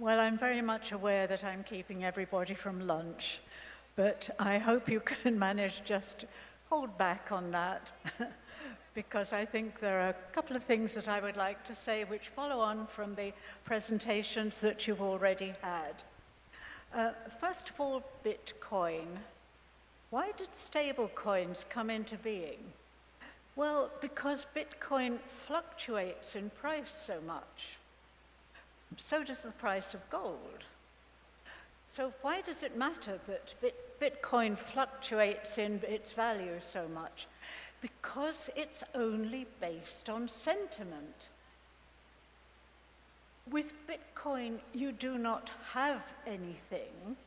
Well, I'm very much aware that I'm keeping everybody from lunch, but I hope you can manage just to hold back on that, because I think there are a couple of things that I would like to say which follow on from the presentations that you've already had. First of all, Bitcoin. Why did stable coins come into being? Well, because Bitcoin fluctuates in price so much. So does the price of gold. So why does it matter that Bitcoin fluctuates in its value so much? Because it's only based on sentiment. With Bitcoin, you do not have anything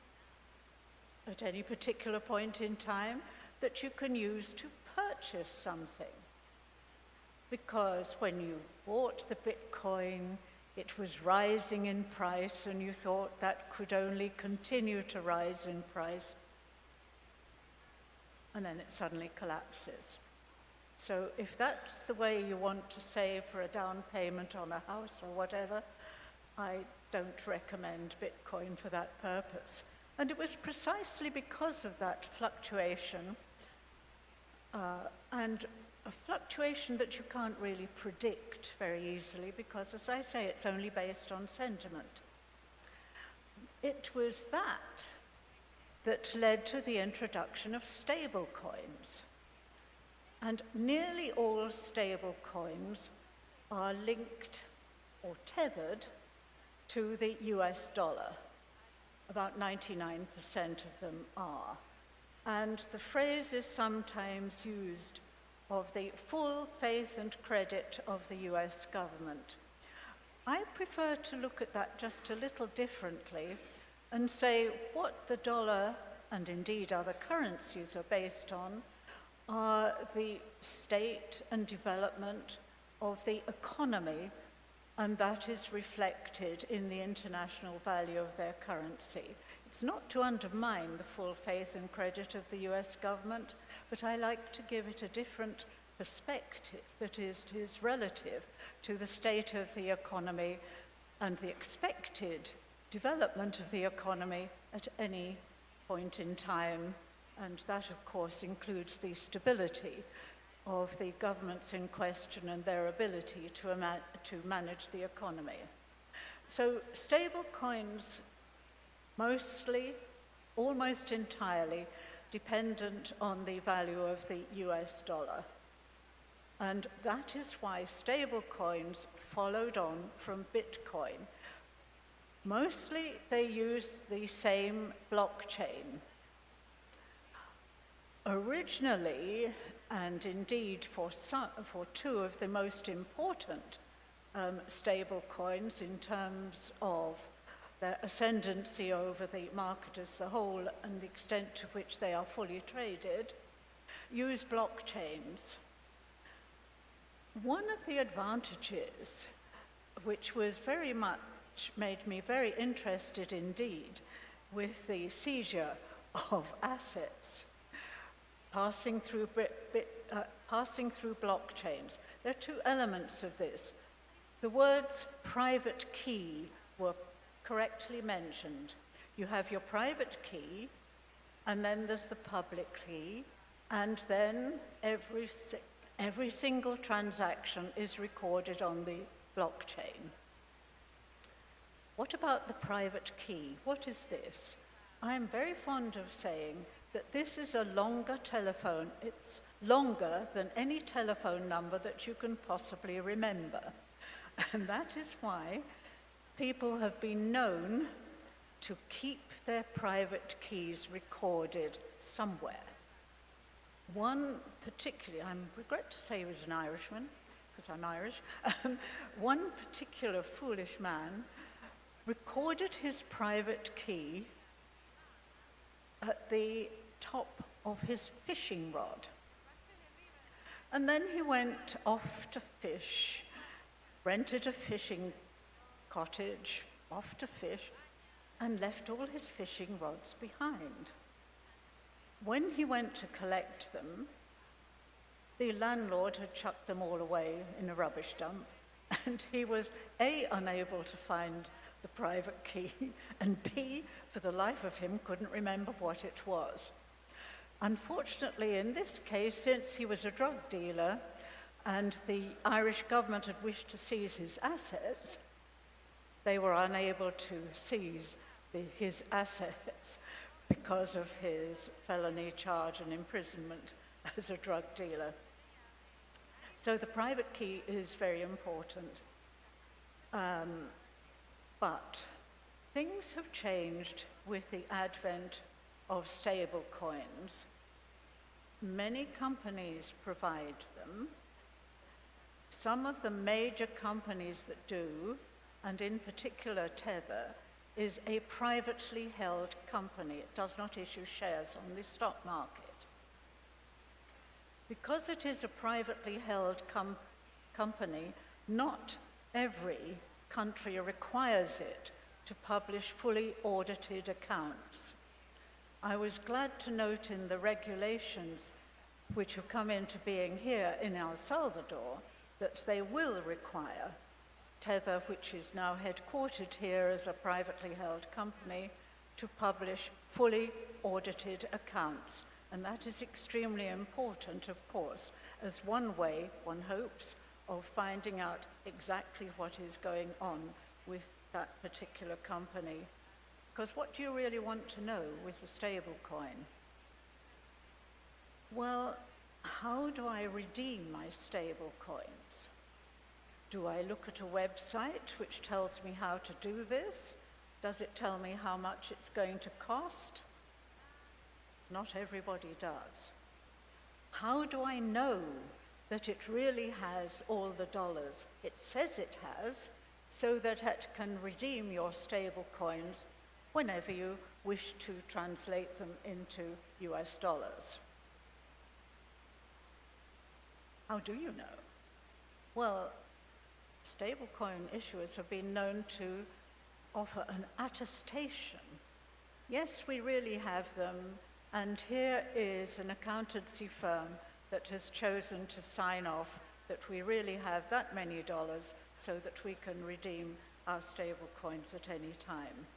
at any particular point in time that you can use to purchase something. Because when you bought the Bitcoin, it was rising in price, and you thought that could only continue to rise in price, and then it suddenly collapses. So if that's the way you want to save for a down payment on a house or whatever, I don't recommend Bitcoin for that purpose. And it was precisely because of that fluctuation, and a fluctuation that you can't really predict very easily because, as I say, it's only based on sentiment. It was that led to the introduction of stable coins. And nearly all stable coins are linked or tethered to the US dollar. About 99% of them are. And the phrase is sometimes used of the full faith and credit of the US government. I prefer to look at that just a little differently and say what the dollar, and indeed other currencies, are based on are the state and development of the economy, and that is reflected in the international value of their currency. It's not to undermine the full faith and credit of the US government, but I like to give it a different perspective that is relative to the state of the economy and the expected development of the economy at any point in time. And that, of course, includes the stability of the governments in question and their ability to manage the economy. So stable coins mostly, almost entirely, dependent on the value of the US dollar. And that is why stable coins followed on from Bitcoin. Mostly they use the same blockchain. Originally, and indeed for two of the most important stable coins in terms of their ascendancy over the market as a whole and the extent to which they are fully traded, use blockchains. One of the advantages, which was very much made me very interested indeed, with the seizure of assets passing through blockchains. There are two elements of this. The words private key were correctly mentioned. You have your private key, and then there's the public key, and then every single transaction is recorded on the blockchain. What about the private key? What is this? I'm very fond of saying that this is a longer telephone. It's longer than any telephone number that you can possibly remember. And that is why people have been known to keep their private keys recorded somewhere. One particularly, I regret to say he was an Irishman, because I'm Irish, one particular foolish man recorded his private key at the top of his fishing rod. And then he went off to fish, rented a fishing cottage, off to fish, and left all his fishing rods behind. When he went to collect them, the landlord had chucked them all away in a rubbish dump, And he was A, unable to find the private key, and B, for the life of him, couldn't remember what it was. Unfortunately, in this case, since he was a drug dealer and the Irish government had wished to seize his assets, they were unable to seize his assets because of his felony charge and imprisonment as a drug dealer. So the private key is very important. But things have changed with the advent of stable coins. Many companies provide them. Some of the major companies that do, and in particular Tether, is a privately held company. It does not issue shares on the stock market. Because it is a privately held company, not every country requires it to publish fully audited accounts. I was glad to note in the regulations which have come into being here in El Salvador that they will require Tether, which is now headquartered here as a privately held company, to publish fully audited accounts. And that is extremely important, of course, as one way, one hopes, of finding out exactly what is going on with that particular company. Because what do you really want to know with a stable coin? Well, how do I redeem my stable coins? Do I look at a website which tells me how to do this? Does it tell me how much it's going to cost? Not everybody does. How do I know that it really has all the dollars it says it has, so that it can redeem your stable coins whenever you wish to translate them into US dollars? How do you know? Well, stablecoin issuers have been known to offer an attestation. Yes, we really have them, and here is an accountancy firm that has chosen to sign off that we really have that many dollars so that we can redeem our stable coins at any time.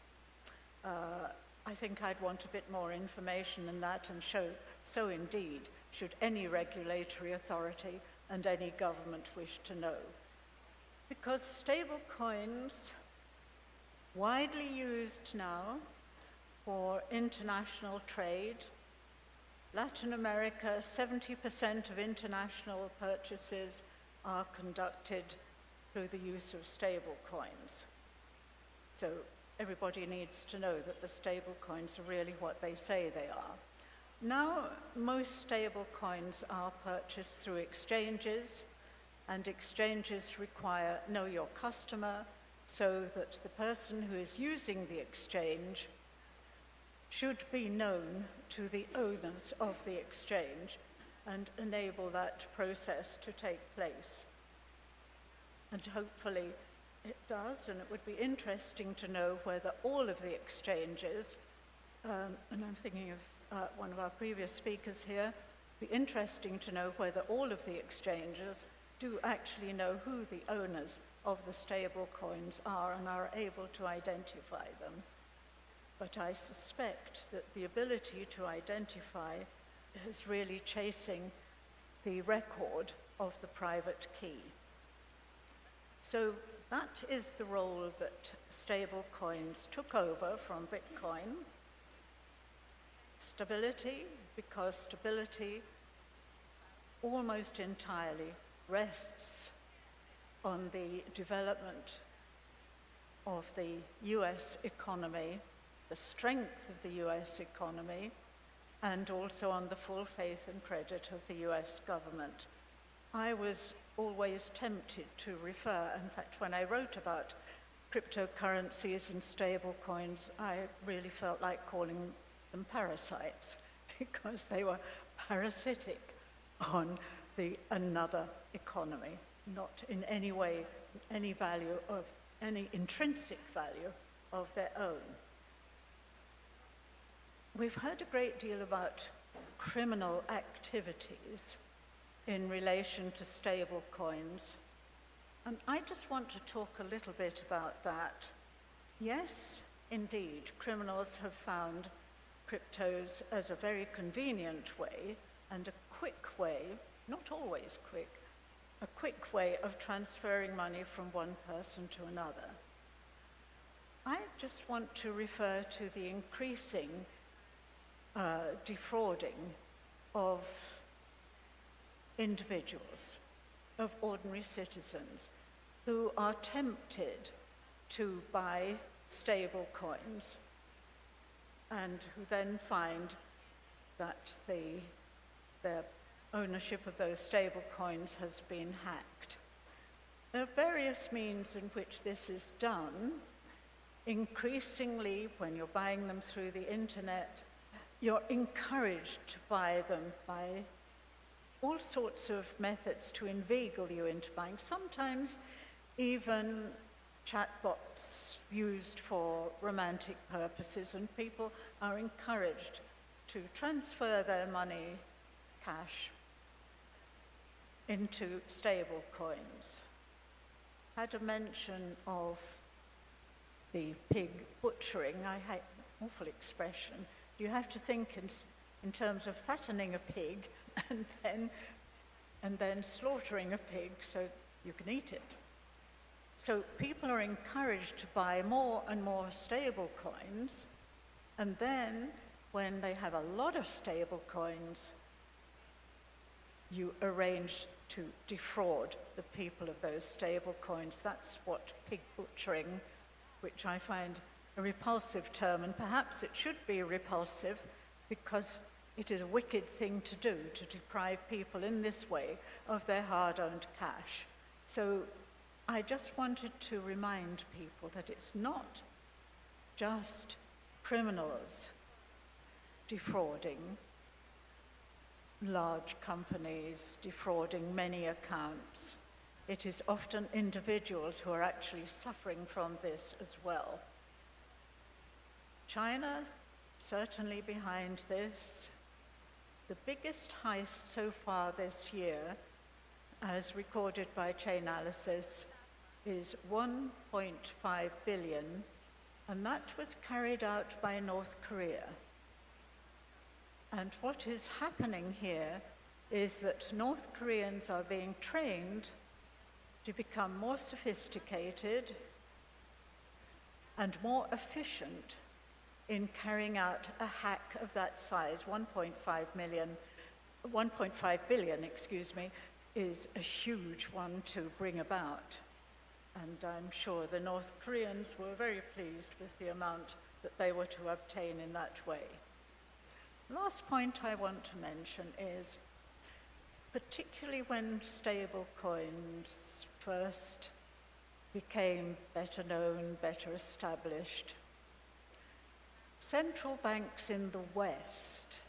I think I'd want a bit more information than that, and so indeed should any regulatory authority and any government wish to know. Because stable coins, widely used now for international trade. Latin America, 70% of international purchases are conducted through the use of stable coins. So everybody needs to know that the stable coins are really what they say they are. Now, most stable coins are purchased through exchanges, and exchanges require know your customer, so that the person who is using the exchange should be known to the owners of the exchange and enable that process to take place. And hopefully it does, and it would be interesting to know whether all of the exchanges, and I'm thinking of one of our previous speakers here, it'd be interesting to know whether all of the exchanges do actually know who the owners of the stable coins are and are able to identify them. But I suspect that the ability to identify is really chasing the record of the private key. So that is the role that stable coins took over from Bitcoin. Stability, because stability almost entirely rests on the development of the US economy, the strength of the US economy, and also on the full faith and credit of the US government. I was always tempted to refer, in fact, when I wrote about cryptocurrencies and stable coins, I really felt like calling them parasites because they were parasitic on another economy, not in any way any value of any intrinsic value of their own. We've heard a great deal about criminal activities in relation to stable coins. And I just want to talk a little bit about that. Yes, indeed, criminals have found cryptos as a very convenient way and a quick way, not always quick, a quick way of transferring money from one person to another. I just want to refer to the increasing defrauding of individuals, of ordinary citizens, who are tempted to buy stable coins and who then find that their ownership of those stable coins has been hacked. There are various means in which this is done. Increasingly, when you're buying them through the internet, you're encouraged to buy them by all sorts of methods to inveigle you into buying, sometimes even chatbots used for romantic purposes, and people are encouraged to transfer their money, cash, into stable coins. Had a mention of the pig butchering. I hate an awful expression. You have to think in terms of fattening a pig and then slaughtering a pig so you can eat it. So people are encouraged to buy more and more stable coins, and then when they have a lot of stable coins, you arrange to defraud the people of those stable coins. That's what pig butchering, which I find a repulsive term, and perhaps it should be repulsive because it is a wicked thing to do, to deprive people in this way of their hard-earned cash. So I just wanted to remind people that it's not just criminals defrauding, large companies defrauding many accounts. It is often individuals who are actually suffering from this as well. China, certainly behind this. The biggest heist so far this year, as recorded by Chainalysis, is 1.5 billion, and that was carried out by North Korea. And what is happening here is that North Koreans are being trained to become more sophisticated and more efficient in carrying out a hack of that size. 1.5 billion, is a huge one to bring about. And I'm sure the North Koreans were very pleased with the amount that they were to obtain in that way. Last point I want to mention is, particularly when stable coins first became better known, better established, central banks in the West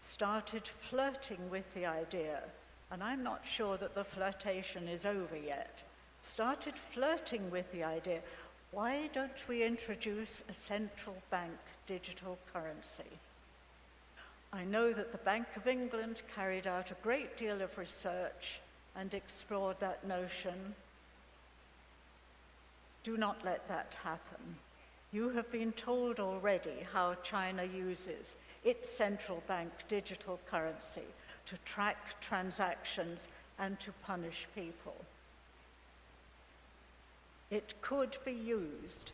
started flirting with the idea, and I'm not sure that the flirtation is over yet, started flirting with the idea, why don't we introduce a central bank digital currency? I know that the Bank of England carried out a great deal of research and explored that notion. Do not let that happen. You have been told already how China uses its central bank digital currency to track transactions and to punish people. It could be used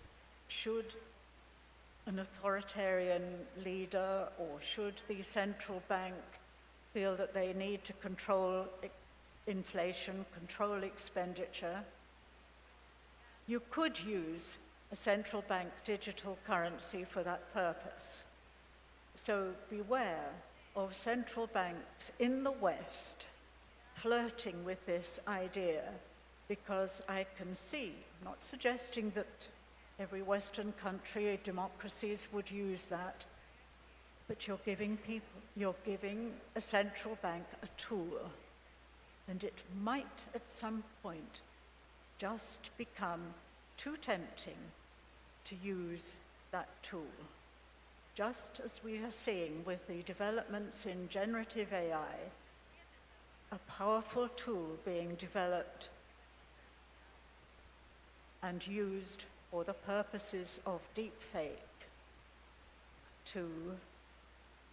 should an authoritarian leader or should the central bank feel that they need to control inflation, control expenditure. You could use a central bank digital currency for that purpose. So beware of central banks in the West flirting with this idea, because I can see, I'm not suggesting that every Western country, democracies would use that, but you're giving a central bank a tool, and it might at some point just become too tempting to use that tool. Just as we are seeing with the developments in generative AI, a powerful tool being developed and used for the purposes of deepfake to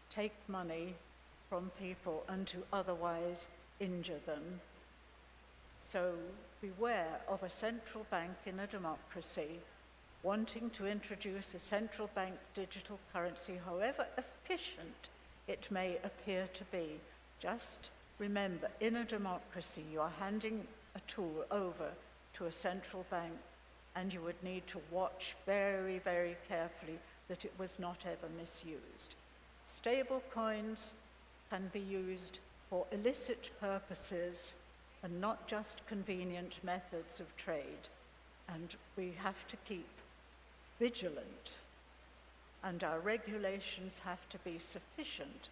take money from people and to otherwise injure them. So beware of a central bank in a democracy wanting to introduce a central bank digital currency, however efficient it may appear to be. Just remember, in a democracy, you are handing a tool over to a central bank, and you would need to watch very, very carefully that it was not ever misused. Stable coins can be used for illicit purposes and not just convenient methods of trade. And we have to keep vigilant, and our regulations have to be sufficient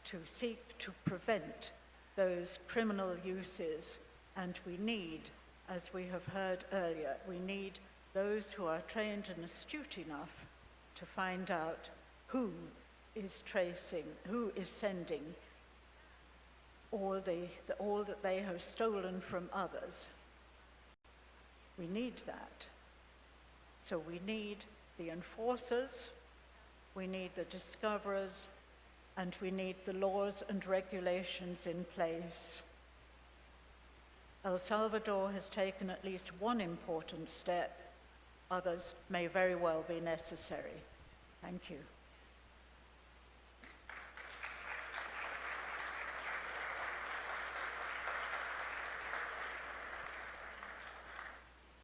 to seek to prevent those criminal uses. And we need, as we have heard earlier, we need those who are trained and astute enough to find out who is tracing, who is sending all that they have stolen from others. We need that. So we need the enforcers, we need the discoverers, and we need the laws and regulations in place. El Salvador has taken at least one important step. Others may very well be necessary. Thank you.